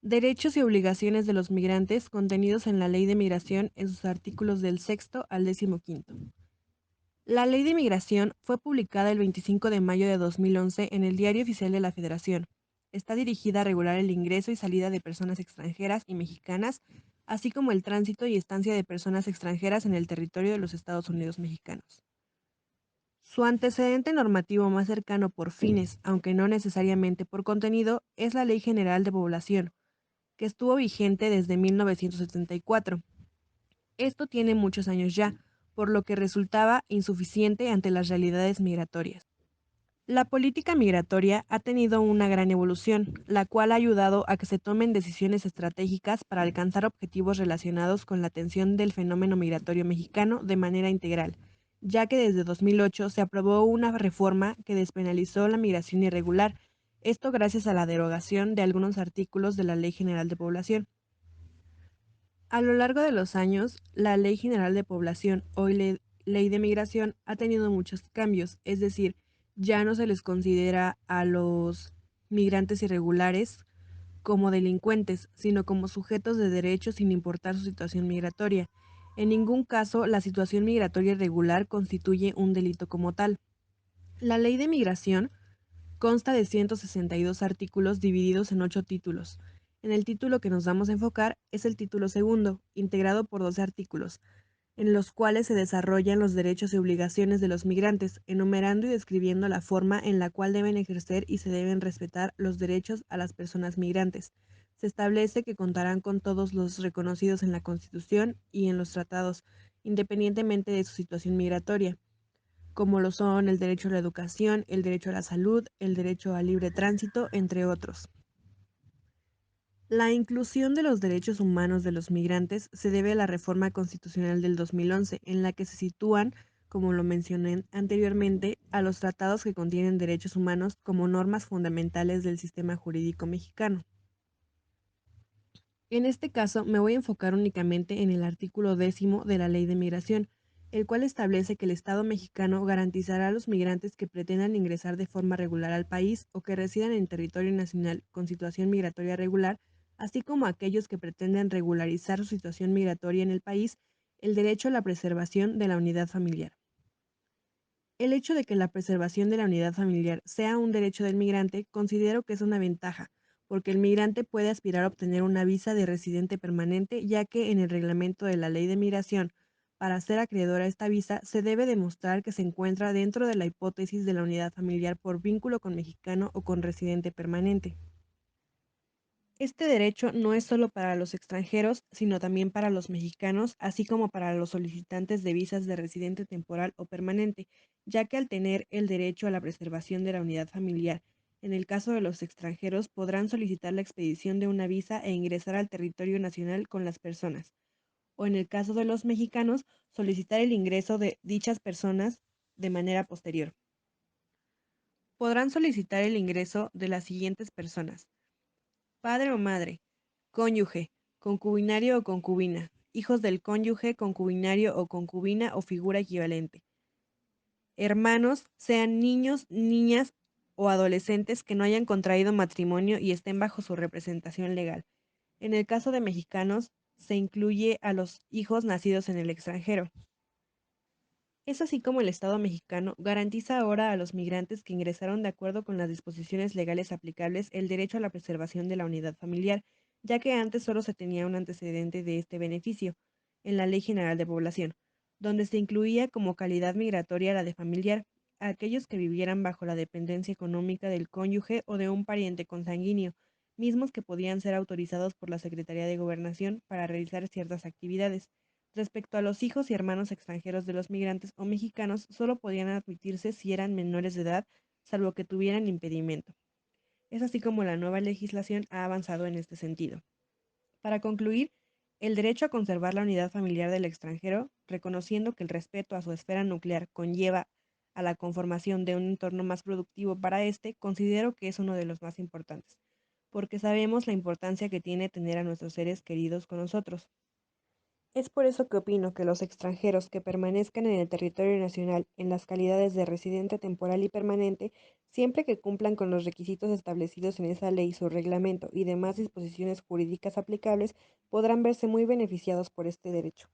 Derechos y obligaciones de los migrantes contenidos en la Ley de Migración en sus artículos del sexto al 15. La Ley de Migración fue publicada el 25 de mayo de 2011 en el Diario Oficial de la Federación. Está dirigida a regular el ingreso y salida de personas extranjeras y mexicanas, así como el tránsito y estancia de personas extranjeras en el territorio de los Estados Unidos mexicanos. Su antecedente normativo más cercano por fines, aunque no necesariamente por contenido, es la Ley General de Población, que estuvo vigente desde 1974. Esto tiene muchos años ya, por lo que resultaba insuficiente ante las realidades migratorias. La política migratoria ha tenido una gran evolución, la cual ha ayudado a que se tomen decisiones estratégicas para alcanzar objetivos relacionados con la atención del fenómeno migratorio mexicano de manera integral, ya que desde 2008 se aprobó una reforma que despenalizó la migración irregular, esto gracias a la derogación de algunos artículos de la Ley General de Población. A lo largo de los años, la Ley General de Población, hoy Ley de Migración, ha tenido muchos cambios, es decir, ya no se les considera a los migrantes irregulares como delincuentes, sino como sujetos de derechos sin importar su situación migratoria. En ningún caso la situación migratoria irregular constituye un delito como tal. La Ley de Migración consta de 162 artículos divididos en 8 títulos. En el título que nos vamos a enfocar es el título segundo, integrado por 12 artículos, en los cuales se desarrollan los derechos y obligaciones de los migrantes, enumerando y describiendo la forma en la cual deben ejercer y se deben respetar los derechos a las personas migrantes. Se establece que contarán con todos los reconocidos en la Constitución y en los tratados, independientemente de su situación migratoria, como lo son el derecho a la educación, el derecho a la salud, el derecho al libre tránsito, entre otros. La inclusión de los derechos humanos de los migrantes se debe a la reforma constitucional del 2011, en la que se sitúan, como lo mencioné anteriormente, a los tratados que contienen derechos humanos como normas fundamentales del sistema jurídico mexicano. En este caso, me voy a enfocar únicamente en el artículo 10 de la Ley de Migración, el cual establece que el Estado mexicano garantizará a los migrantes que pretendan ingresar de forma regular al país o que residan en territorio nacional con situación migratoria regular, así como a aquellos que pretenden regularizar su situación migratoria en el país, el derecho a la preservación de la unidad familiar. El hecho de que la preservación de la unidad familiar sea un derecho del migrante considero que es una ventaja, porque el migrante puede aspirar a obtener una visa de residente permanente, ya que en el reglamento de la Ley de Migración, para ser acreedor a esta visa, se debe demostrar que se encuentra dentro de la hipótesis de la unidad familiar por vínculo con mexicano o con residente permanente. Este derecho no es solo para los extranjeros, sino también para los mexicanos, así como para los solicitantes de visas de residente temporal o permanente, ya que al tener el derecho a la preservación de la unidad familiar, en el caso de los extranjeros podrán solicitar la expedición de una visa e ingresar al territorio nacional con las personas, o en el caso de los mexicanos, solicitar el ingreso de dichas personas de manera posterior. Podrán solicitar el ingreso de las siguientes personas: padre o madre, cónyuge, concubinario o concubina, hijos del cónyuge, concubinario o concubina o figura equivalente, hermanos, sean niños, niñas o adolescentes que no hayan contraído matrimonio y estén bajo su representación legal. En el caso de mexicanos, se incluye a los hijos nacidos en el extranjero. Es así como el Estado mexicano garantiza ahora a los migrantes que ingresaron de acuerdo con las disposiciones legales aplicables el derecho a la preservación de la unidad familiar, ya que antes solo se tenía un antecedente de este beneficio, en la Ley General de Población, donde se incluía como calidad migratoria la de familiar a aquellos que vivieran bajo la dependencia económica del cónyuge o de un pariente consanguíneo, mismos que podían ser autorizados por la Secretaría de Gobernación para realizar ciertas actividades. Respecto a los hijos y hermanos extranjeros de los migrantes o mexicanos, solo podían admitirse si eran menores de edad, salvo que tuvieran impedimento. Es así como la nueva legislación ha avanzado en este sentido. Para concluir, el derecho a conservar la unidad familiar del extranjero, reconociendo que el respeto a su esfera nuclear conlleva a la conformación de un entorno más productivo para éste, considero que es uno de los más importantes, porque sabemos la importancia que tiene tener a nuestros seres queridos con nosotros. Es por eso que opino que los extranjeros que permanezcan en el territorio nacional en las calidades de residente temporal y permanente, siempre que cumplan con los requisitos establecidos en esa ley, su reglamento y demás disposiciones jurídicas aplicables, podrán verse muy beneficiados por este derecho.